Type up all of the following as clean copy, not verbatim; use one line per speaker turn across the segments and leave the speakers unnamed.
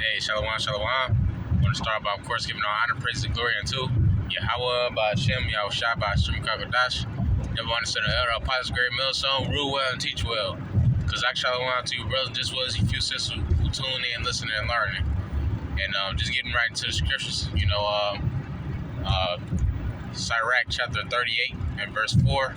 Hey, Shalom, Shalom. I want to start by, of course, giving all honor, praise, and glory unto Yahweh, Ba'ashem, Yahushua, Ba'ashem, Kakadash. Never understood the elder, apostles, great millstone, rule well and teach well. Because I Shalom to you, brothers, this was a few sisters who tune in, listening, and learning. And just getting right into the scriptures, Sirach chapter 38 and verse 4,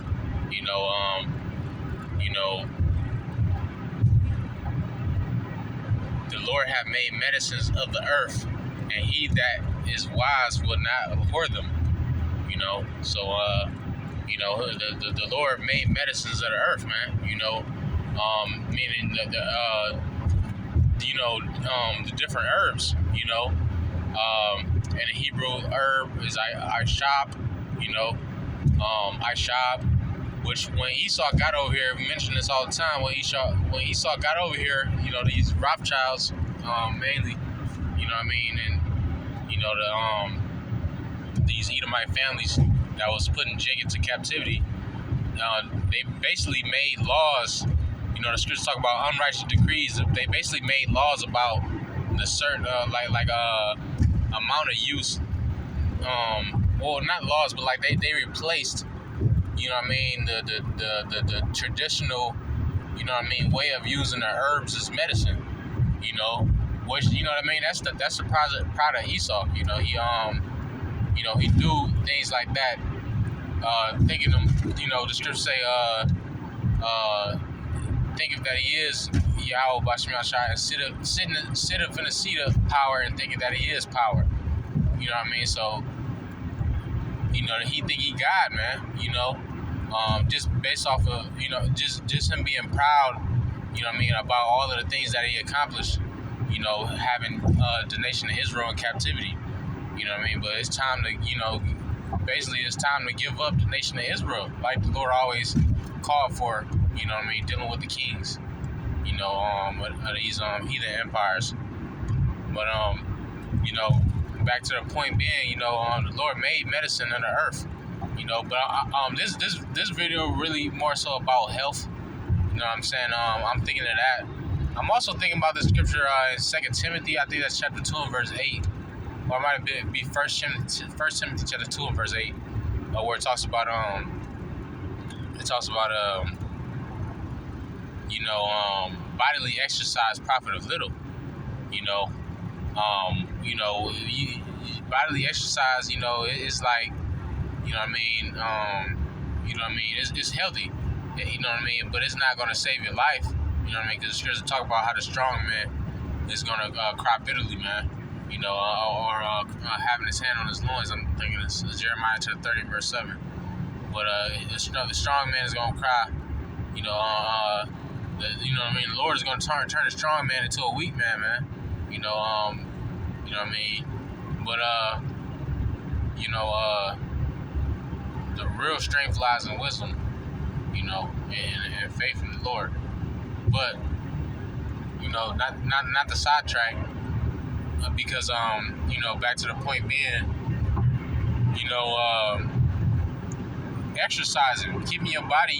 the Lord have made medicines of the earth, and he that is wise will not abhor them. The Lord made medicines of the earth, man. Meaning the different herbs. And the Hebrew herb is Ishab. Ishab. Which when Esau got over here, we mention this all the time. When Esau got over here, these Rothschilds, mainly, and these Edomite families that was putting Jacob to captivity, they basically made laws. The scriptures talk about unrighteous decrees. They basically made laws about the certain amount of use. Well, not laws, but like they replaced. The traditional, way of using the herbs as medicine, which, that's the pride of Esau. He do things like that, thinking them, the scriptures say, thinking that he is Yahweh Ba'ashem Yahushua, and sit up in the seat of power and thinking that he is power. So, he think he God, man, just based off of, just him being proud, about all of the things that he accomplished, having the nation of Israel in captivity, but it's time to, basically it's time to give up the nation of Israel, like the Lord always called for, dealing with the kings, of these heathen empires. But, back to the point being, the Lord made medicine on the earth, but this video really more so about health. I'm saying? I'm thinking of that. I'm also thinking about the scripture in 2 Timothy, I think that's chapter 2 and verse 8. Or it might be 1 Timothy chapter 2 and verse 8, where it talks about bodily exercise profiteth little. Bodily exercise, it's like, it's healthy, but it's not going to save your life, because the scriptures talk about how the strong man is going to cry bitterly, man, or having his hand on his loins. I'm thinking it's Jeremiah chapter 30 verse 7, but the strong man is going to cry, the Lord is going to turn a strong man into a weak man, but the real strength lies in wisdom, and faith in the Lord. But not the sidetrack, because back to the point being, exercising, keeping your body,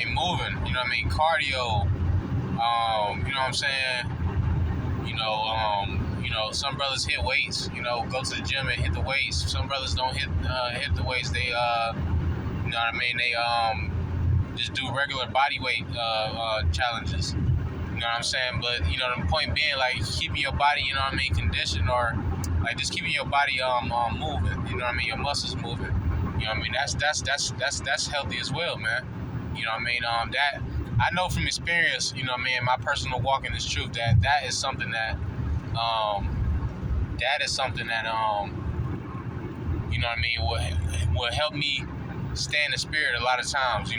moving, cardio, some brothers hit weights, go to the gym and hit the weights. Some brothers don't hit the weights. They, they just do regular body weight challenges. But, the point being, like, keeping your body, conditioned, or, like, just keeping your body moving, your muscles moving. That's healthy as well, man. That, I know from experience, my personal walk in this truth, that is something that, will help me stay in the spirit a lot of times,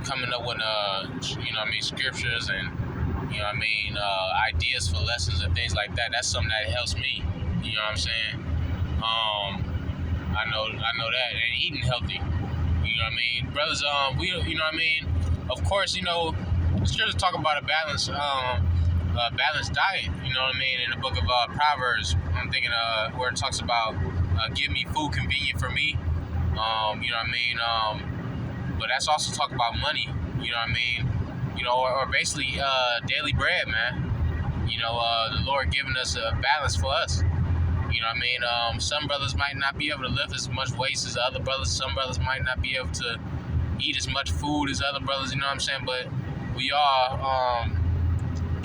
coming up with, scriptures and, ideas for lessons and things like that. That's something that helps me, I know that, and eating healthy, brothers, of course, the scriptures talk about a balanced diet, in the book of Proverbs. I'm thinking where it talks about give me food convenient for me, but that's also talk about money, You know what I mean? Or basically daily bread, man. The Lord giving us a balance for us. You know what I mean? Some brothers might not be able to lift as much weight as other brothers. Some brothers might not be able to eat as much food as other brothers, you know what I'm saying? But we all,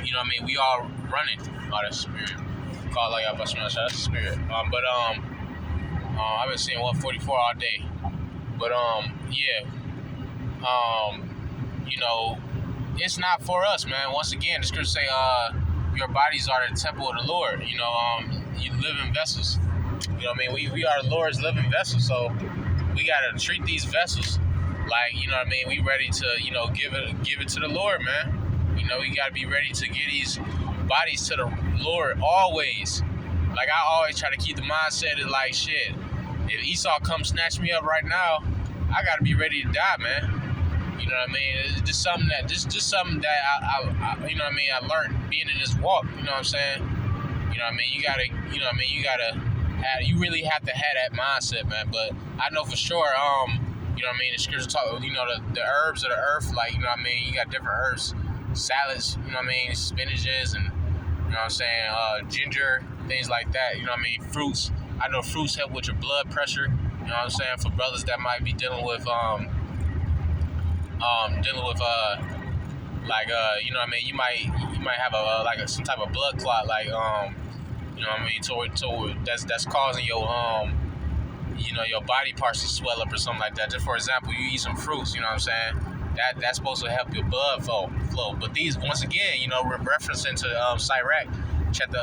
you know what I mean? We all running by the Spirit. Call like y'all busting out, that's the Spirit. I've been seeing 144 all day. But, yeah. It's not for us, man. Once again, the scriptures say, your bodies are the temple of the Lord. You living vessels. You know what I mean? We are the Lord's living vessels, so we gotta treat these vessels like, you know what I mean, we ready to, give it to the Lord, man. We gotta be ready to give these bodies to the Lord always. Like, I always try to keep the mindset of like, shit, if Esau comes snatch me up right now, I gotta be ready to die, man. You know what I mean? It's just something that I you know what I mean, I learned being in this walk, you know what I'm saying? You know what I mean? You really have to have that mindset, man. But I know for sure, you know what I mean, the scripture talk, the herbs of the earth, like, you know what I mean, you got different herbs, salads, you know what I mean, spinaches, and, you know what I'm saying, ginger, things like that, you know what I mean, fruits. I know fruits help with your blood pressure, you know what I'm saying, for brothers that might be dealing with, you know what I mean, you might have some type of blood clot, like, you know what I mean, toward that's causing your your body parts to swell up or something like that. Just for example, you eat some fruits, you know what I'm saying, that's supposed to help your blood flow. But these, once again, referencing to Sirach chapter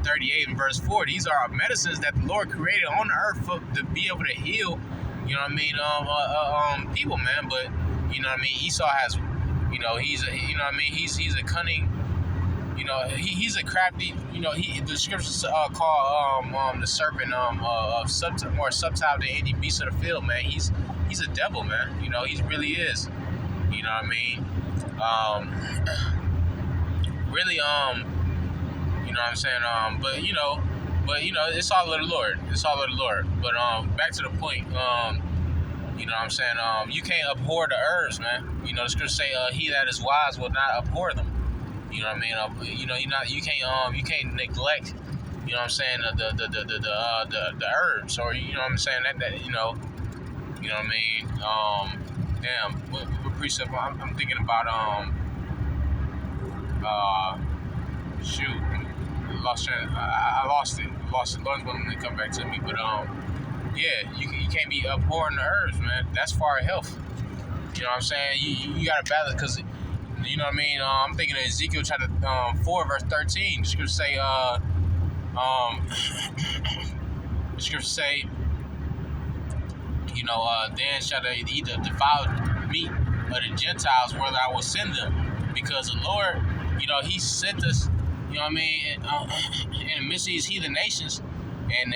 38 and verse 4, these are medicines that the Lord created on the earth to be able to heal, you know what I mean, people, man. But you know what I mean, Esau has, he's a cunning, he's a crafty, the scriptures call the serpent more subtle than any beast of the field, man. He's a devil, man. He really is. You know what I mean? Really, you know what I'm saying? It's all of the Lord. It's all of the Lord. But back to the point, you know what I'm saying? You can't abhor the herbs, man. The scriptures say, he that is wise will not abhor them. You know what I mean? You can't neglect, you know what I'm saying, the herbs, or you know what I'm saying, that you know what I mean? What precept? I'm thinking about shoot, I lost it. Lord's willing to come back to me, but yeah, you can't be abhorring the herbs, man. That's for our health. You know what I'm saying? You gotta balance, because you know what I mean. I'm thinking of Ezekiel chapter 4 verse 13. The scriptures say, then shall they eat the defiled meat of the Gentiles, whether I will send them, because the Lord, He sent us, you know what I mean, in the midst of these heathen nations, and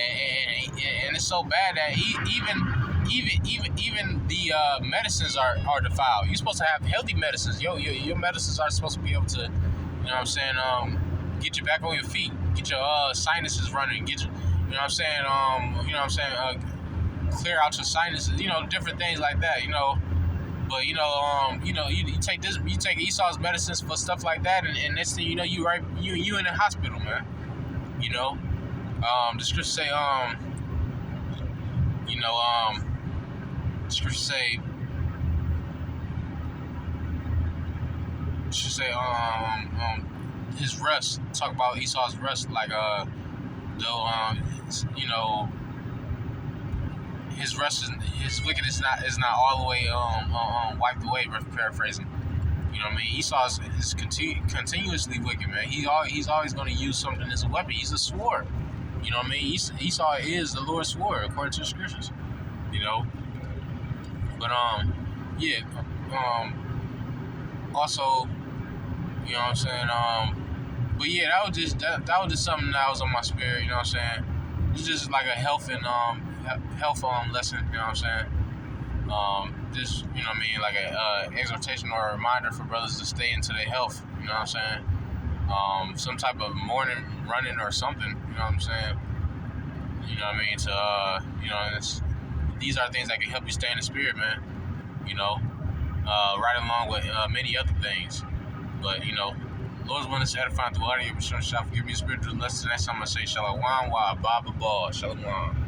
it's so bad that even the medicines are defiled. You're supposed to have healthy medicines. Your medicines are supposed to be able to, you know what I'm saying, get you back on your feet, get your sinuses running, get you, you know what I'm saying, you know what I'm saying, clear out your sinuses, different things like that, But you take Esau's medicines for stuff like that, and next thing you know, you in the hospital, man. The scriptures say, his rest. Talk about Esau's rest, like his rest, his wickedness is not all the way wiped away. Paraphrasing, you know what I mean. Esau is continuously wicked, man. He's always going to use something as a weapon. He's a sword. You know what I mean. Esau is the Lord's sword according to the scriptures. But also, you know what I'm saying. But yeah, that was just something that was on my spirit. You know what I'm saying. It's just like a health lesson. You know what I'm saying. Just, you know what I mean, like a exhortation or a reminder for brothers to stay into their health. You know what I'm saying. Some type of morning running or something. You know what I'm saying. You know what I mean. These are things that can help you stay in the spirit, man. right along with many other things. But, Lord's willing to edify through audio, but shall forgive me spiritual lesson. Next time I say Shalom, wa Baba Ball. Shalom.